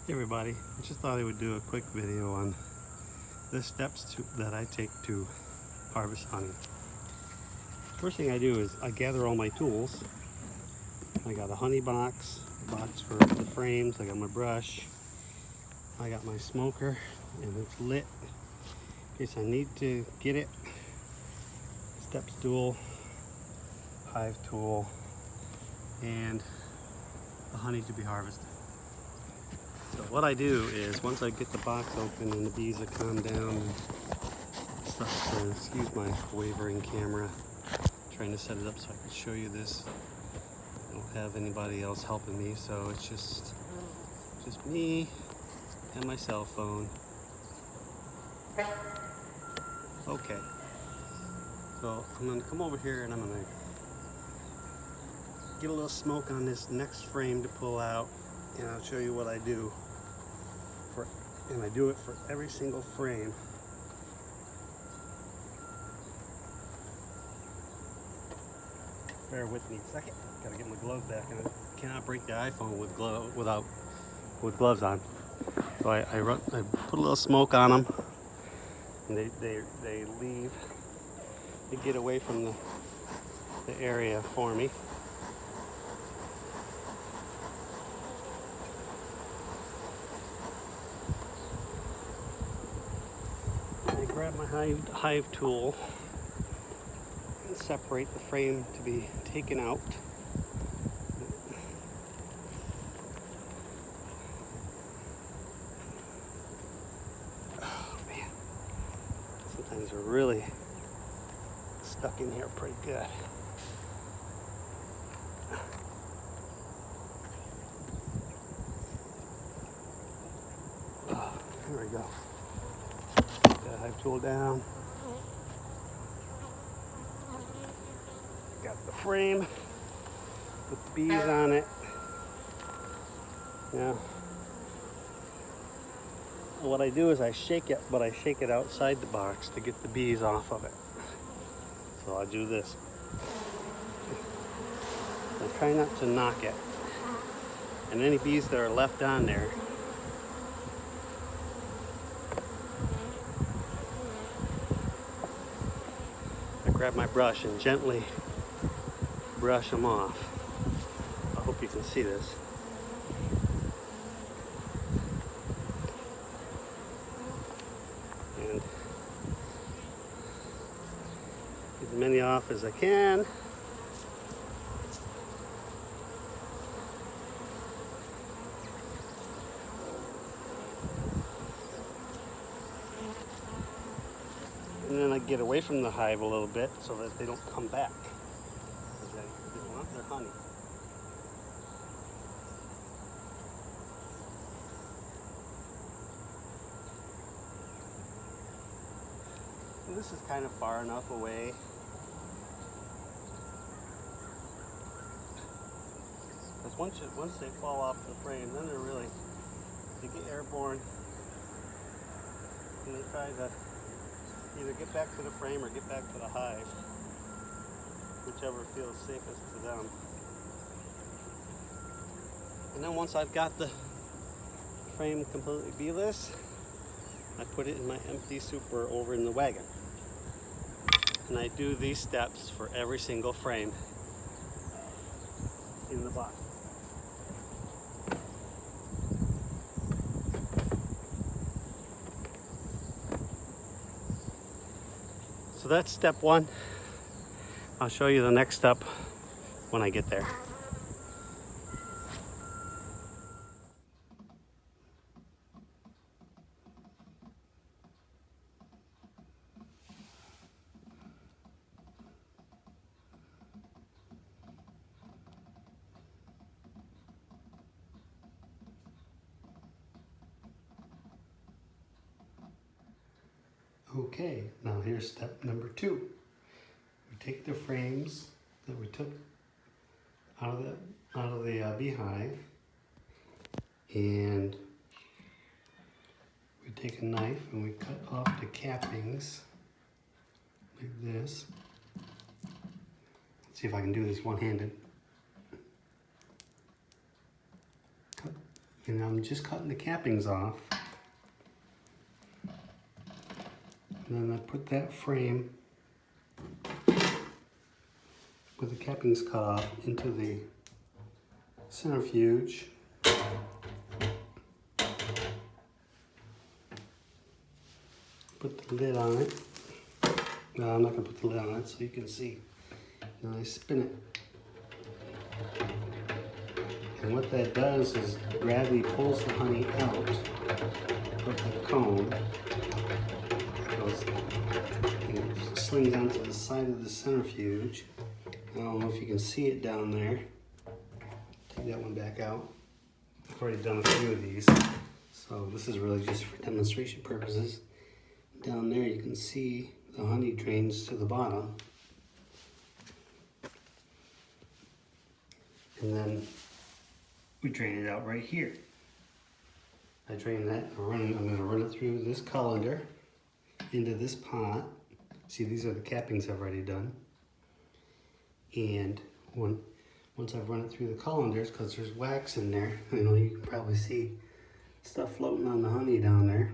Hey everybody, I just thought I would do a quick video on the steps that I take to harvest honey. First thing I do is I gather all my tools. I got a honey box, a box for the frames, I got my brush, I got my smoker and it's lit in case I need to get it, step stool, hive tool, and the honey to be harvested. So what I do is once I get the box open and the bees have calmed down and stuff, so excuse my wavering camera, trying to set it up so I can show you this. I don't have anybody else helping me, so it's just me and my cell phone. Okay, so I'm gonna come over here and I'm gonna get a little smoke on this next frame to pull out, and I'll show you what I do. And I do it for every single frame. Bear with me a second. Gotta get my gloves back, and I cannot break the iPhone with gloves on. So I put a little smoke on them, and they leave. They get away from the area for me. I grab my hive tool and separate the frame to be taken out. Oh man, sometimes we're really stuck in here pretty good. Oh, here we go. Put the hive tool down. Got the frame with the bees on it. Now, what I do is I shake it, but I shake it outside the box to get the bees off of it. So I do this. I try not to knock it. And any bees that are left on there, I grab my brush and gently brush them off. I hope you can see this. And get as many off as I can. And then I get away from the hive a little bit so that they don't come back, because they want their honey. And this is kind of far enough away. Because once they fall off the frame, then they get airborne, and they try to either get back to the frame or get back to the hive, whichever feels safest to them. And then once I've got the frame completely beeless, I put it in my empty super over in the wagon. And I do these steps for every single frame in the box. So that's step one. I'll show you the next step when I get there. Okay, now here's step number two. We take the frames that we took out of the beehive, and we take a knife and we cut off the cappings like this. Let's see if I can do this one-handed. Cut And I'm just cutting the cappings off. And then I put that frame with the cappings cut off into the centrifuge. Put the lid on it. No, I'm not going to put the lid on it so you can see. And I spin it. And what that does is gravity pulls the honey out of the cone. It goes, and it slings onto the side of the centrifuge. I don't know if you can see it down there. Take that one back out. I've already done a few of these, so this is really just for demonstration purposes. Down there you can see the honey drains to the bottom. And then we drain it out right here. I drain that, I'm going to run it through this colander into this pot. See, these are the cappings I've already done. And once I've run it through the colanders, because there's wax in there, you know, you can probably see stuff floating on the honey down there.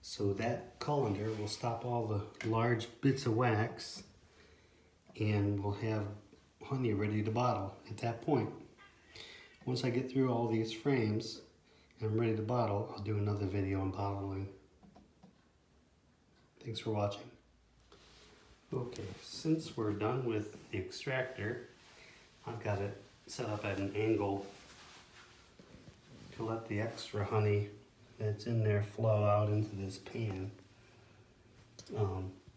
So that colander will stop all the large bits of wax, and we'll have honey ready to bottle at that point. Once I get through all these frames and I'm ready to bottle, I'll do another video on bottling. Thanks for watching. Okay, since we're done with the extractor, I've got it set up at an angle to let the extra honey that's in there flow out into this pan,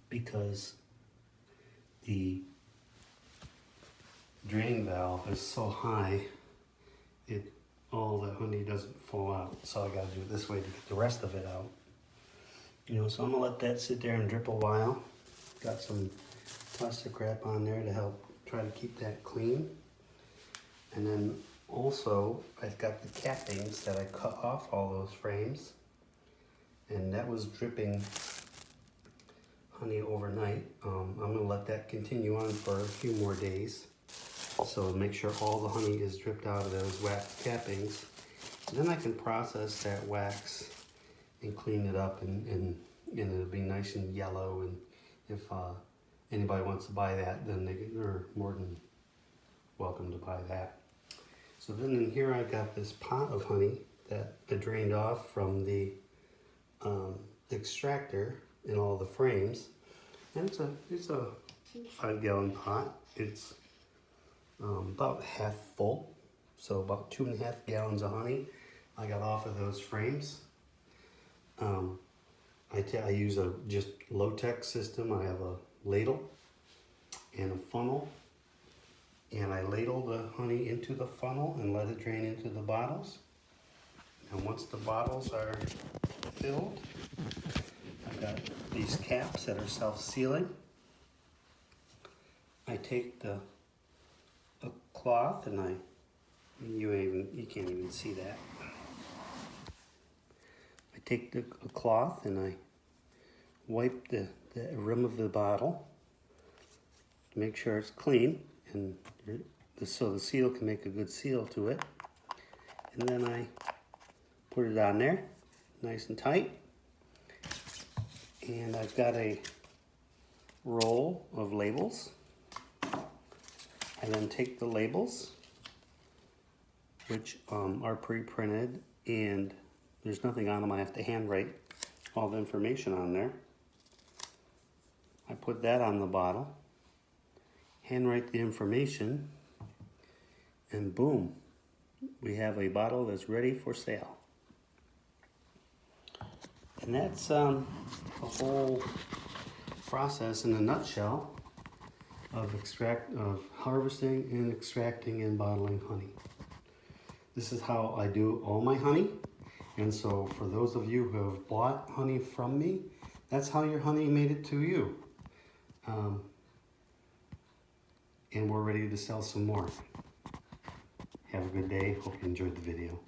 because the drain valve is so high, all the honey doesn't fall out. So I gotta do it this way to get the rest of it out. You know, so I'm gonna let that sit there and drip a while. Got some plastic wrap on there to help try to keep that clean. And then also I've got the cappings that I cut off all those frames, and that was dripping honey overnight. I'm gonna let that continue on for a few more days. So make sure all the honey is dripped out of those wax cappings. And then I can process that wax and clean it up, and it'll be nice and yellow. And if anybody wants to buy that, then they're more than welcome to buy that. So then in here I've got this pot of honey that I drained off from the extractor in all the frames. And it's a 5-gallon pot. It's about half full, so about 2.5 gallons of honey I got off of those frames. I use a just low-tech system. I have a ladle and a funnel, and I ladle the honey into the funnel and let it drain into the bottles. And once the bottles are filled, I've got these caps that are self-sealing. I take a cloth, and you can't even see that. I take a cloth and I wipe the rim of the bottle to make sure it's clean, and so the seal can make a good seal to it. And then I put it on there nice and tight. And I've got a roll of labels. I then take the labels, which are pre-printed, and there's nothing on them. I have to handwrite all the information on there. I put that on the bottle, handwrite the information, and boom, we have a bottle that's ready for sale. And that's the whole process in a nutshell of harvesting and extracting and bottling honey. This is how I do all my honey. And so for those of you who have bought honey from me, that's how your honey made it to you. And we're ready to sell some more. Have a good day. Hope you enjoyed the video.